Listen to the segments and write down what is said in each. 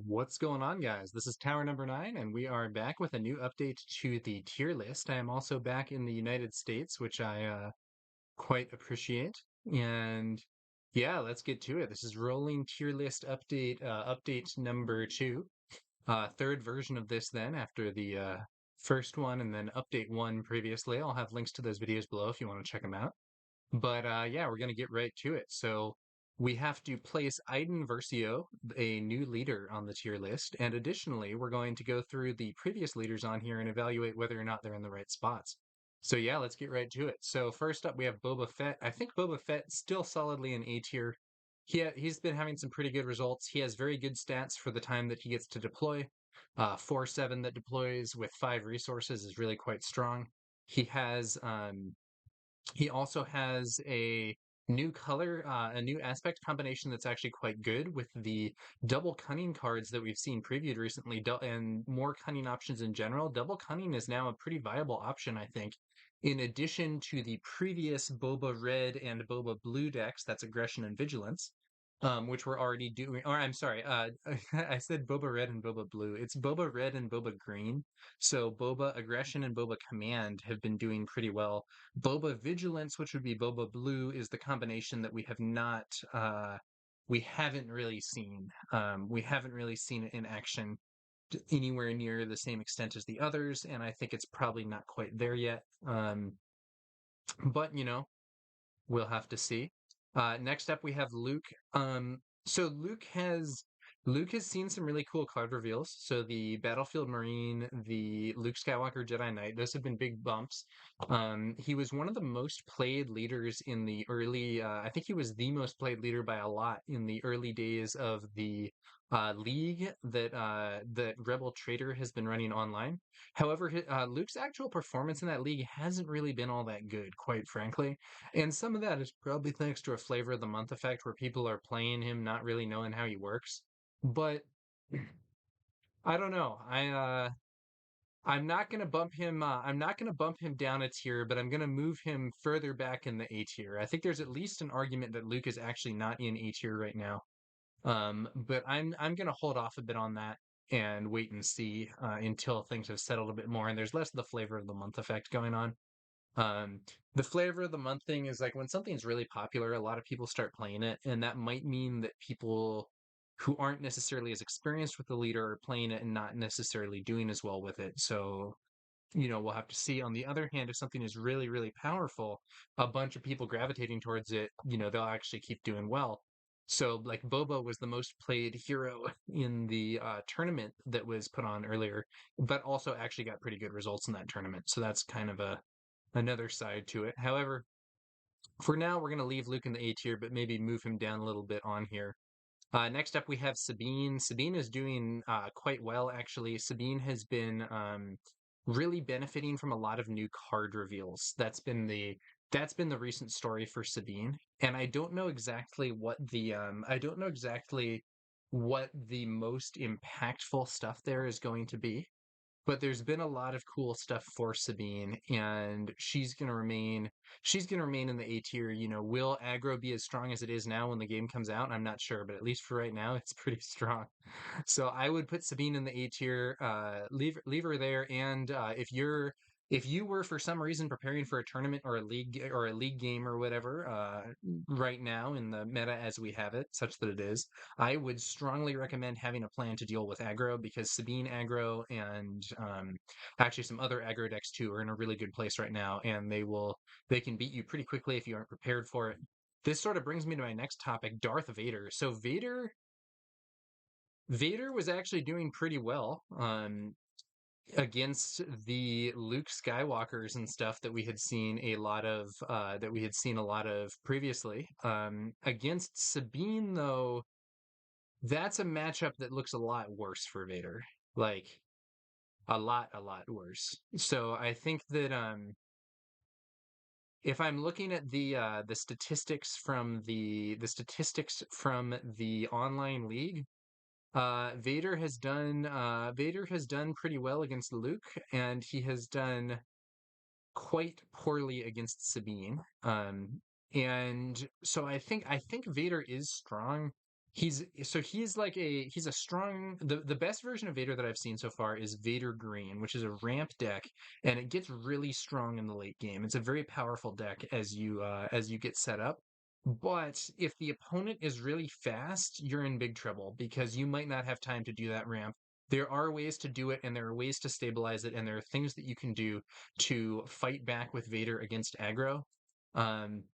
What's going on, guys? This is Tower number 9, and we are back with a new update to the tier list. I am also back in the United States, which I quite appreciate. And yeah, let's get to it. This is rolling tier list update number 2, third version of this then after the first one and then update 1 previously. I'll have links to those videos below if you want to check them out. But yeah, we're going to get right to it. So we have to place Iden Versio, a new leader, on the tier list. And additionally, we're going to go through the previous leaders on here and evaluate whether or not they're in the right spots. So yeah, let's get right to it. So first up, we have Boba Fett. I think Boba Fett still solidly in A tier. He's been having some pretty good results. He has very good stats for the time that he gets to deploy. 4/7 that deploys with 5 resources is really quite strong. He has he also has a new aspect combination that's actually quite good with the double cunning cards that we've seen previewed recently, and more cunning options in general. Double cunning is now a pretty viable option, I think. In addition to the previous Boba Red and Boba Blue decks, that's aggression and vigilance, which we're already doing. Or I'm sorry, I said Boba Red and Boba Blue. It's Boba Red and Boba Green. So Boba Aggression and Boba Command have been doing pretty well. Boba Vigilance, which would be Boba Blue, is the combination that we haven't really seen. We haven't really seen it in action anywhere near the same extent as the others, and I think it's probably not quite there yet. But we'll have to see. Next up, we have Luke. So Luke has seen some really cool card reveals. So the Battlefield Marine, the Luke Skywalker Jedi Knight, those have been big bumps. He was one of the most played leaders in the early. I think he was the most played leader by a lot in the early days of the league that Rebel Trader has been running online. However, Luke's actual performance in that league hasn't really been all that good, quite frankly. And some of that is probably thanks to a flavor of the month effect where people are playing him not really knowing how he works. But I don't know. I'm not gonna bump him down a tier, but I'm gonna move him further back in the A tier. I think there's at least an argument that Luke is actually not in A tier right now. But I'm gonna hold off a bit on that and wait and see until things have settled a bit more and there's less of the flavor of the month effect going on. Um, the flavor of the month thing is like when something's really popular, a lot of people start playing it, and that might mean that people who aren't necessarily as experienced with the leader are playing it and not necessarily doing as well with it. So, we'll have to see. On the other hand, if something is really, really powerful, a bunch of people gravitating towards it, they'll actually keep doing well. So, like Boba was the most played hero in the tournament that was put on earlier, but also actually got pretty good results in that tournament. So that's kind of another side to it. However, for now, we're going to leave Luke in the A tier, but maybe move him down a little bit on here. Next up, we have Sabine. Sabine is doing quite well, actually. Sabine has been really benefiting from a lot of new card reveals. That's been the recent story for Sabine, and I don't know exactly what the most impactful stuff there is going to be. But there's been a lot of cool stuff for Sabine, and she's gonna remain in the A tier. Will aggro be as strong as it is now when the game comes out? I'm not sure, but at least for right now, it's pretty strong. So I would put Sabine in the A tier, leave her there, and if you were for some reason preparing for a tournament or a league game or whatever, right now in the meta as we have it, such that it is, I would strongly recommend having a plan to deal with aggro because Sabine aggro and actually some other aggro decks too are in a really good place right now, and they can beat you pretty quickly if you aren't prepared for it. This sort of brings me to my next topic, Darth Vader. So Vader was actually doing pretty well against the Luke Skywalkers and stuff that we had seen a lot of previously. Against Sabine, though, that's a matchup that looks a lot worse for Vader. Like a lot worse. So I think that if I'm looking at the statistics from the online league, Vader has done pretty well against Luke, and he has done quite poorly against Sabine. And so I think Vader is strong. He's a strong the best version of Vader that I've seen so far is Vader Green, which is a ramp deck, and it gets really strong in the late game. It's a very powerful deck as you get set up. But if the opponent is really fast, you're in big trouble because you might not have time to do that ramp. There are ways to do it, and there are ways to stabilize it, and there are things that you can do to fight back with Vader against aggro. Um,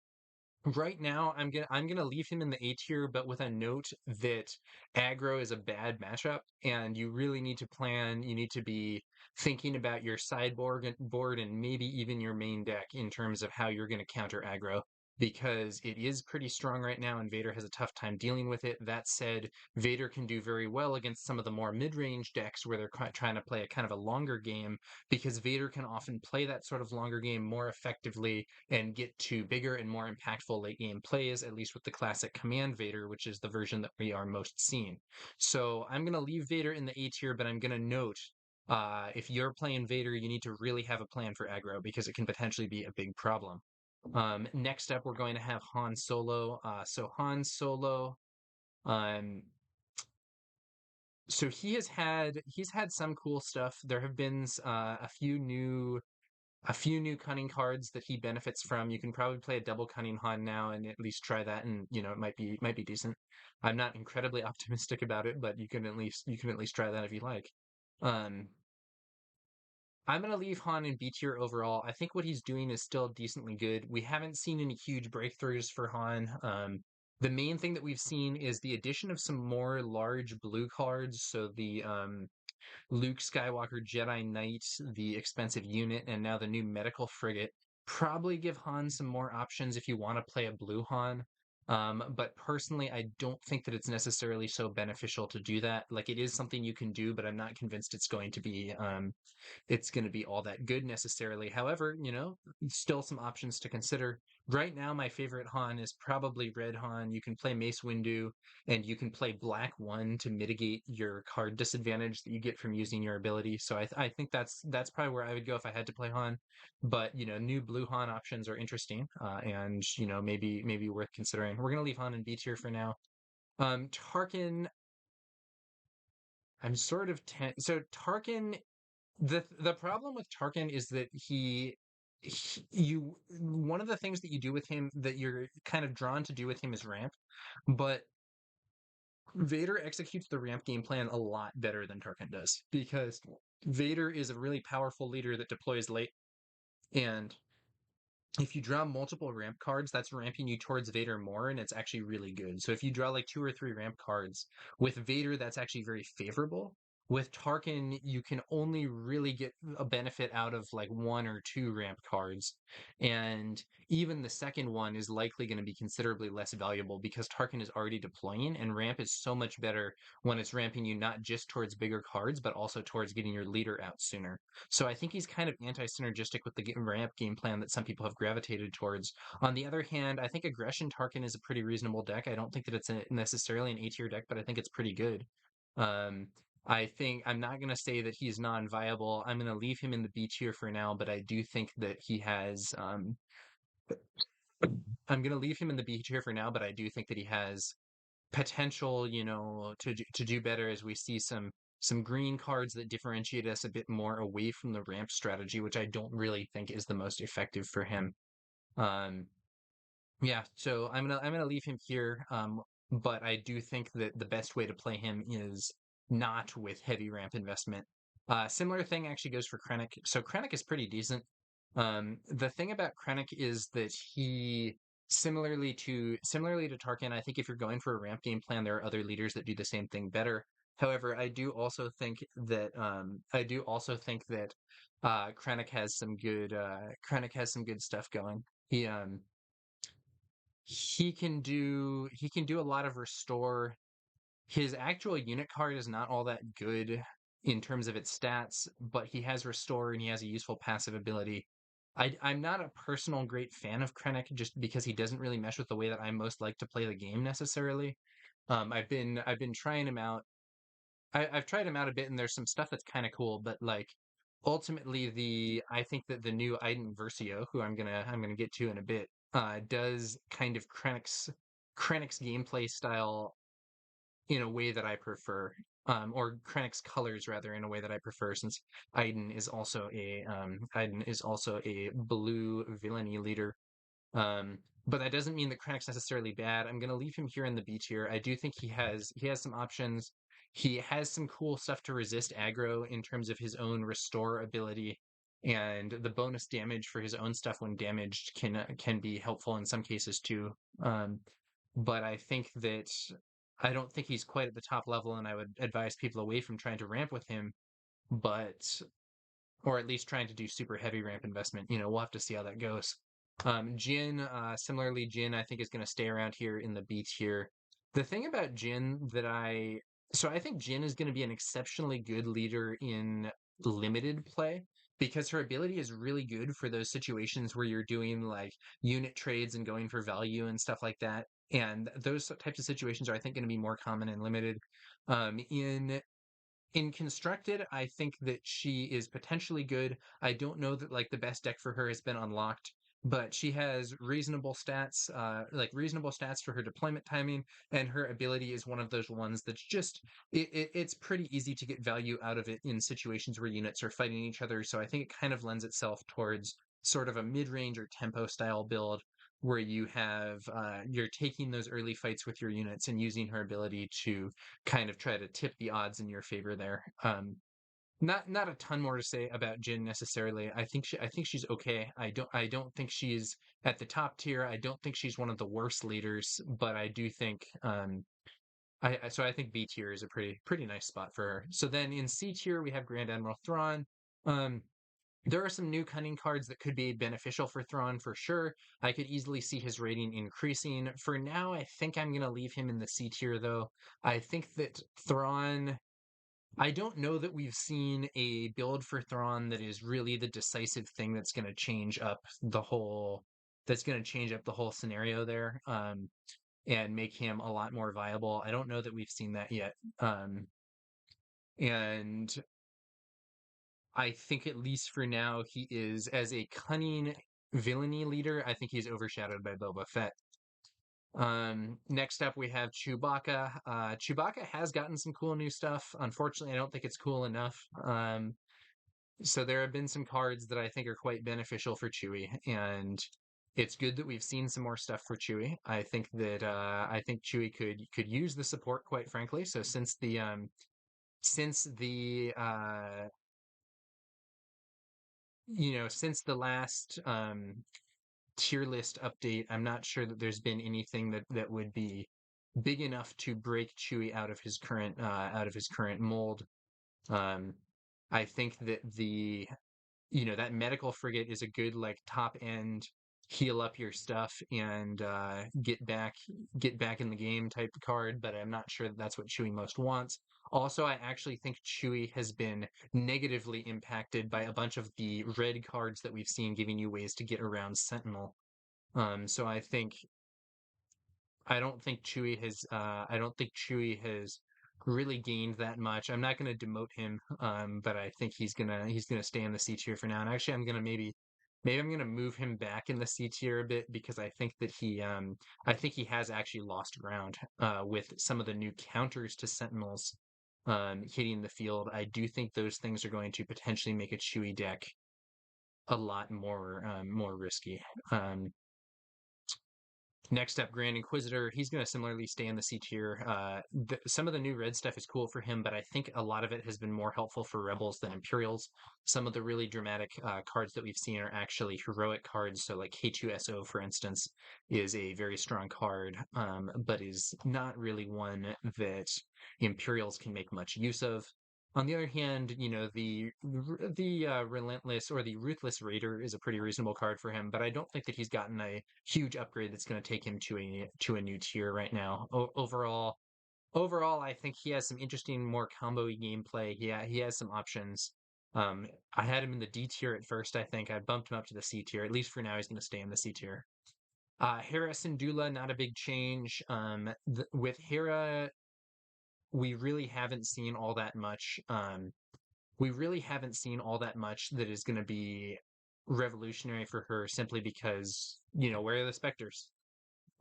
Right now, I'm gonna leave him in the A tier, but with a note that aggro is a bad matchup, and you really need to plan. You need to be thinking about your sideboard board and maybe even your main deck in terms of how you're going to counter aggro, because it is pretty strong right now, and Vader has a tough time dealing with it. That said, Vader can do very well against some of the more mid-range decks where they're trying to play a kind of a longer game, because Vader can often play that sort of longer game more effectively and get to bigger and more impactful late game plays, at least with the classic Command Vader, which is the version that we are most seeing. So I'm going to leave Vader in the A tier, but I'm going to note if you're playing Vader, you need to really have a plan for aggro because it can potentially be a big problem. Next up, we're going to have Han Solo. So Han Solo, um, so he's had some cool stuff. There have been a few new cunning cards that he benefits from. You can probably play a double cunning Han now and at least try that, and it might be decent. I'm not incredibly optimistic about it, but you can at least try that if you like. Um, I'm gonna leave Han in B tier overall. I think what he's doing is still decently good. We haven't seen any huge breakthroughs for Han. The main thing that we've seen is the addition of some more large blue cards. So the Luke Skywalker Jedi Knight, the expensive unit, and now the new medical frigate probably give Han some more options if you want to play a blue Han. But personally, I don't think that it's necessarily so beneficial to do that. Like, it is something you can do, but I'm not convinced it's going to be all that good necessarily. However, still some options to consider. Right now, my favorite Han is probably Red Han. You can play Mace Windu, and you can play Black One to mitigate your card disadvantage that you get from using your ability. So I think that's probably where I would go if I had to play Han. But new Blue Han options are interesting, and maybe worth considering. We're gonna leave Han in B tier for now. Tarkin, I'm sort of so Tarkin the problem with Tarkin is that you one of the things that you do with him that you're kind of drawn to do with him is ramp, but Vader executes the ramp game plan a lot better than Tarkin does because Vader is a really powerful leader that deploys late, and if you draw multiple ramp cards, that's ramping you towards Vader more, and it's actually really good. So if you draw like two or three ramp cards with Vader, that's actually very favorable. With Tarkin, you can only really get a benefit out of like one or two ramp cards. And even the second one is likely going to be considerably less valuable because Tarkin is already deploying, and ramp is so much better when it's ramping you not just towards bigger cards, but also towards getting your leader out sooner. So I think he's kind of anti-synergistic with the ramp game plan that some people have gravitated towards. On the other hand, I think Aggression Tarkin is a pretty reasonable deck. I don't think that it's necessarily an A tier deck, but I think it's pretty good. Um, I think I'm not going to say that he's non-viable. I'm going to leave him in the B tier for now, but I do think that he has. I'm going to leave him in the B tier for now, but I do think that he has potential, to do better as we see some green cards that differentiate us a bit more away from the ramp strategy, which I don't really think is the most effective for him. Um, yeah, so I'm gonna leave him here. But I do think that the best way to play him is not with heavy ramp investment. Similar thing actually goes for Krennic. So Krennic is pretty decent. The thing about Krennic is that he similarly to Tarkin, I think if you're going for a ramp game plan, there are other leaders that do the same thing better. However, I do also think that Krennic has some good stuff going. He can do a lot of restore. His actual unit card is not all that good in terms of its stats, but he has restore and he has a useful passive ability. I'm not a personal great fan of Krennic just because he doesn't really mesh with the way that I most like to play the game necessarily. I've been trying him out. I've tried him out a bit, and there's some stuff that's kind of cool, but like ultimately, the I think that the new Iden Versio, who I'm gonna get to in a bit, does kind of Krennic's gameplay style in a way that I prefer, or Krennic's colors rather in a way that I prefer, since Iden is also a blue villainy leader. But that doesn't mean that Krennic's necessarily bad. I'm gonna leave him here in the B tier. I do think he has some options. He has some cool stuff to resist aggro in terms of his own restore ability, and the bonus damage for his own stuff when damaged can be helpful in some cases too. Um, but I don't think he's quite at the top level, and I would advise people away from trying to ramp with him. But or at least trying to do super heavy ramp investment. We'll have to see how that goes. Jin, similarly, Jin I think is going to stay around here in the B tier. The thing about Jin so I think Jin is going to be an exceptionally good leader in limited play because her ability is really good for those situations where you're doing like unit trades and going for value and stuff like that. And those types of situations are, I think, going to be more common in limited. In constructed, I think that she is potentially good. I don't know that like the best deck for her has been unlocked, but she has reasonable stats for her deployment timing, and her ability is one of those ones that's just it's pretty easy to get value out of it in situations where units are fighting each other. So I think it kind of lends itself towards sort of a mid-range or tempo style build where you're taking those early fights with your units and using her ability to kind of try to tip the odds in your favor there. Not a ton more to say about Jin necessarily. I think she's okay. I don't think she's at the top tier. I don't think she's one of the worst leaders, but I do think I think B tier is a pretty nice spot for her. So then in C tier we have Grand Admiral Thrawn. Um, there are some new cunning cards that could be beneficial for Thrawn for sure. I could easily see his rating increasing. For now, I think I'm going to leave him in the C tier though. I think that Thrawn, I don't know that we've seen a build for Thrawn that is really the decisive thing that's going to change up the whole scenario there, and make him a lot more viable. I don't know that we've seen that yet. And I think at least for now, he is as a cunning villainy leader. I think he's overshadowed by Boba Fett. Next up we have Chewbacca. Chewbacca has gotten some cool new stuff. Unfortunately, I don't think it's cool enough. So there have been some cards that I think are quite beneficial for Chewie, and it's good that we've seen some more stuff for Chewie. I think Chewie could use the support, quite frankly. So since the last tier list update, I'm not sure that there's been anything that would be big enough to break Chewie out of his current mold. Um, I think that that medical frigate is a good like top end heal up your stuff and get back in the game type card, but I'm not sure that that's what Chewie most wants. Also, I actually think Chewie has been negatively impacted by a bunch of the red cards that we've seen giving you ways to get around Sentinel. So I don't think Chewie has really gained that much. I'm not going to demote him, but I think he's gonna stay in the C tier for now. And actually, maybe I'm gonna move him back in the C tier a bit because I think he has actually lost ground with some of the new counters to Sentinels hitting the field. I do think those things are going to potentially make a Chewie deck a lot more risky. Next up, Grand Inquisitor. He's going to similarly stay in the C tier. Some of the new red stuff is cool for him, but I think a lot of it has been more helpful for Rebels than Imperials. Some of the really dramatic cards that we've seen are actually heroic cards. So, like K2SO, for instance, is a very strong card, but is not really one that Imperials can make much use of. On the other hand, the relentless or the ruthless raider is a pretty reasonable card for him, but I don't think that he's gotten a huge upgrade that's going to take him to a new tier right now. Overall, I think he has some interesting, more combo-y gameplay. He has some options. I had him in the D tier at first. I think I bumped him up to the C tier. At least for now, he's going to stay in the C tier. Hera Syndulla, not a big change. With Hera, we really haven't seen all that much. We really haven't seen all that much that is going to be revolutionary for her simply because, where are the specters?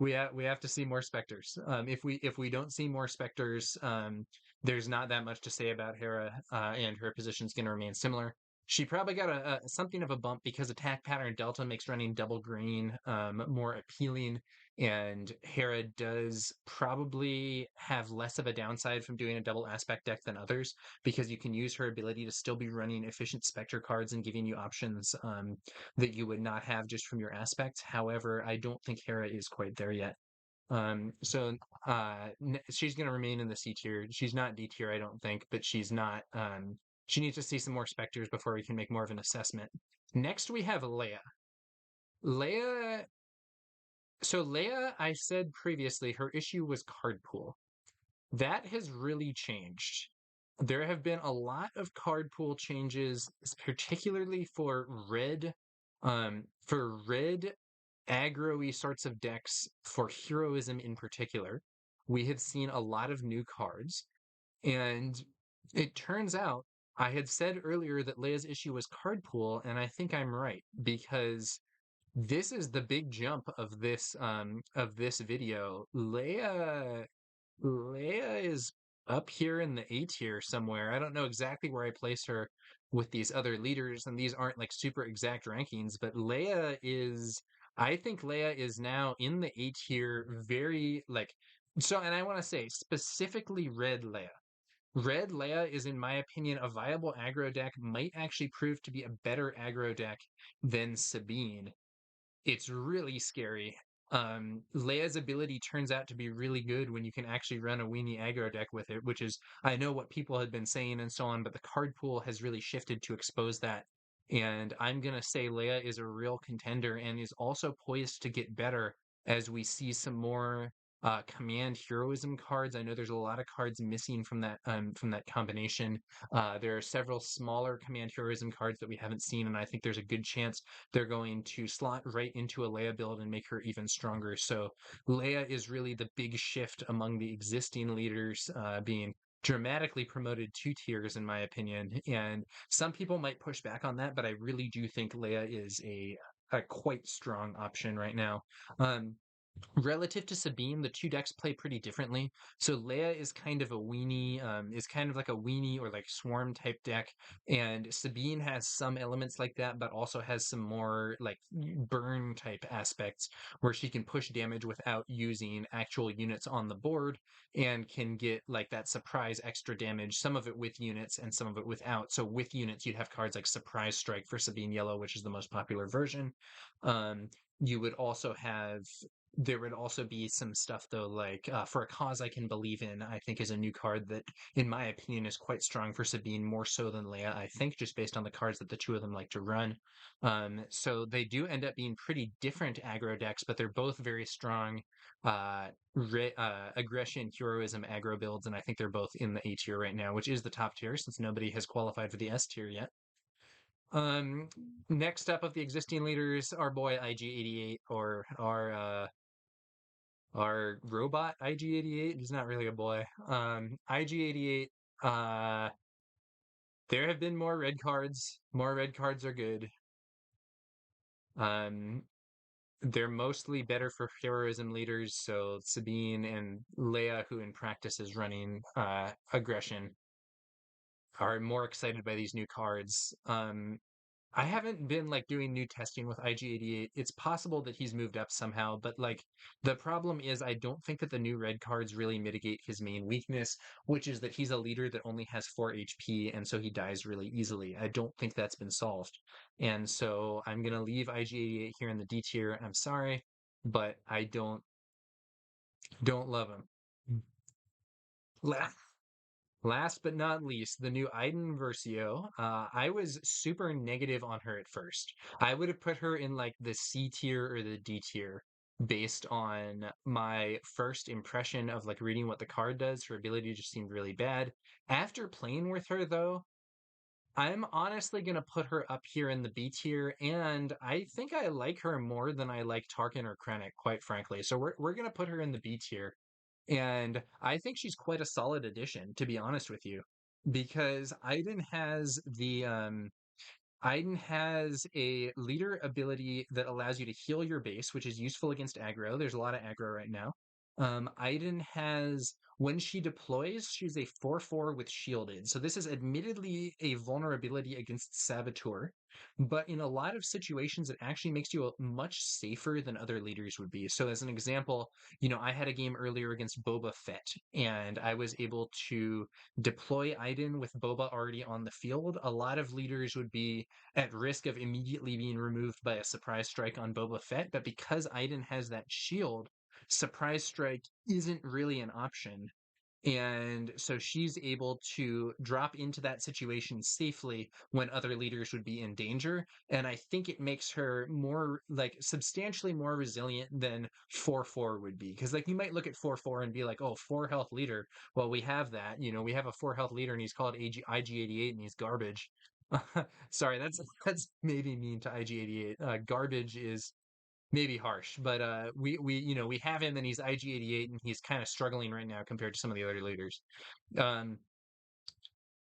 we have to see more specters. If we don't see more specters, there's not that much to say about Hera, and her position's going to remain similar. She probably got a something of a bump because attack pattern Delta makes running double green more appealing, and Hera does probably have less of a downside from doing a double aspect deck than others because you can use her ability to still be running efficient Spectre cards and giving you options that you would not have just from your aspects. However, I don't think Hera is quite there yet. So she's going to remain in the C tier. She's not D tier, I don't think, but she's not. She needs to see some more specters before we can make more of an assessment. Next, we have Leia. Leia. So Leia, I said previously, her issue was card pool. That has really changed. There have been a lot of card pool changes, particularly for red aggro-y sorts of decks for heroism in particular. We have seen a lot of new cards, and it turns out I had said earlier that Leia's issue was card pool, and I think I'm right because this is the big jump of this video. Leia is up here in the A tier somewhere. I don't know exactly where I place her with these other leaders, and these aren't like super exact rankings, but I think Leia is now in the A tier, very like, so, and I want to say specifically Red Leia. Red Leia is, in my opinion, a viable aggro deck, might actually prove to be a better aggro deck than Sabine. It's really scary. Leia's ability turns out to be really good when you can actually run a weenie aggro deck with it, which is, I know what people had been saying and so on, but the card pool has really shifted to expose that. And I'm going to say Leia is a real contender and is also poised to get better as we see some more command heroism cards. I know there's a lot of cards missing from that combination. There are several smaller command heroism cards that we haven't seen, and I think there's a good chance they're going to slot right into a Leia build and make her even stronger. So Leia is really the big shift among the existing leaders, being dramatically promoted 2 tiers, in my opinion. And some people might push back on that, but I really do think Leia is a quite strong option right now. Um, Relative to Sabine, the two decks play pretty differently. So Leia is kind of a weenie, is kind of like a weenie or like swarm type deck, and Sabine has some elements like that, but also has some more like burn type aspects where she can push damage without using actual units on the board and can get like that surprise extra damage, some of it with units and some of it without. So with units, you'd have cards like Surprise Strike for Sabine Yellow, which is the most popular version. Um, you would also have There would also be some stuff though, like For a Cause I Can Believe In, I think is a new card that, in my opinion, is quite strong for Sabine, more so than Leia, I think, just based on the cards that the two of them like to run. So they do end up being pretty different aggro decks, but they're both very strong aggression, heroism aggro builds, and I think they're both in the A tier right now, which is the top tier since nobody has qualified for the S tier yet. Um, Next up of the existing leaders, our boy IG88, or our robot IG88. He's not really a boy. IG88. Uh, there have been more red cards. More red cards are good. Um, they're mostly better for heroism leaders. So Sabine and Leia, who in practice is running aggression, are more excited by these new cards. I haven't been like doing new testing with IG88. It's possible that he's moved up somehow, but like the problem is I don't think that the new red cards really mitigate his main weakness, which is that he's a leader that only has 4 HP and so he dies really easily. I don't think that's been solved. And so I'm going to leave IG88 here in the D tier. I'm sorry, but I don't love him. Last but not least, the new Iden Versio. I was super negative on her at first. I would have put her in like the C tier or the D tier based on my first impression of like reading what the card does. Her ability just seemed really bad. After playing with her though, I'm honestly gonna put her up here in the B tier, and I think I like her more than I like Tarkin or Krennic, quite frankly. So we're gonna put her in the B tier. And I think she's quite a solid addition, to be honest with you, because Iden has Iden has a leader ability that allows you to heal your base, which is useful against aggro. There's a lot of aggro right now. Iden has, when she deploys, she's a 4/4 with shielded. So this is admittedly a vulnerability against Saboteur, but in a lot of situations, it actually makes you much safer than other leaders would be. So as an example, I had a game earlier against Boba Fett, and I was able to deploy Iden with Boba already on the field. A lot of leaders would be at risk of immediately being removed by a surprise strike on Boba Fett, but because Iden has that shield, surprise strike isn't really an option. And so she's able to drop into that situation safely when other leaders would be in danger. And I think it makes her more, like, substantially more resilient than 4/4 would be. Because, like, you might look at 4/4 and be like, oh, 4 health leader. Well, we have that. We have a 4 health leader and he's called IG88 and he's garbage. Sorry, that's maybe mean to IG88. Garbage is maybe harsh, but we have him and he's IG88 and he's kind of struggling right now compared to some of the other leaders. Um,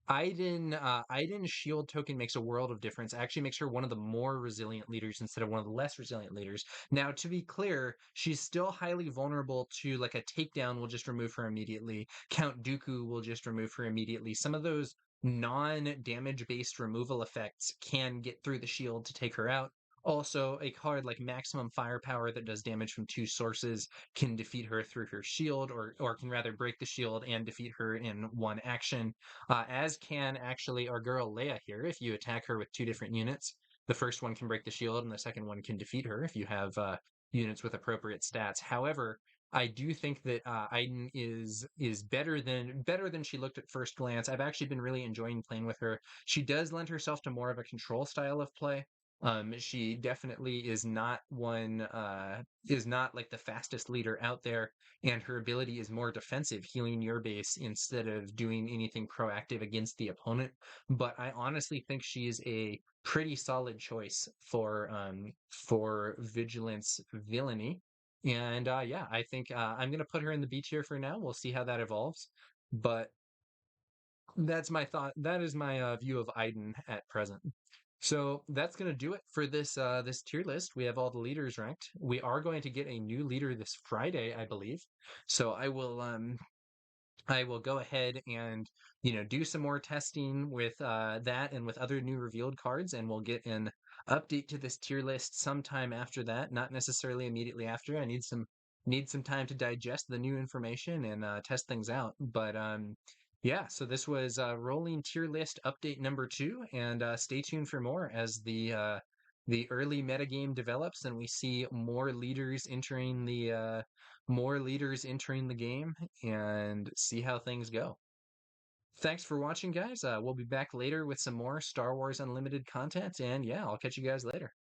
Iden's shield token makes a world of difference. Actually makes her one of the more resilient leaders instead of one of the less resilient leaders. Now, to be clear, she's still highly vulnerable to, like, a takedown will just remove her immediately. Count Dooku will just remove her immediately. Some of those non-damage based removal effects can get through the shield to take her out. Also, a card like Maximum Firepower that does damage from two sources can defeat her through her shield, or can rather break the shield and defeat her in one action. As can actually our girl Leia here. If you attack her with two different units, the first one can break the shield, and the second one can defeat her if you have units with appropriate stats. However, I do think that Iden is better than she looked at first glance. I've actually been really enjoying playing with her. She does lend herself to more of a control style of play. She definitely is not like the fastest leader out there, and her ability is more defensive, healing your base instead of doing anything proactive against the opponent. But I honestly think she's a pretty solid choice for vigilance villainy. And yeah, I think I'm gonna put her in the B tier for now. We'll see how that evolves. But that's my thought. That is my view of Iden at present. So that's going to do it for this tier list. We have all the leaders ranked. We are going to get a new leader this Friday, I believe. So I will go ahead and do some more testing with that and with other new revealed cards, and we'll get an update to this tier list sometime after that. Not necessarily immediately after. I need some time to digest the new information and test things out. But yeah, so this was rolling tier list update number 2, and stay tuned for more as the early metagame develops and we see more leaders entering the game and see how things go. Thanks for watching, guys. We'll be back later with some more Star Wars Unlimited content, and yeah, I'll catch you guys later.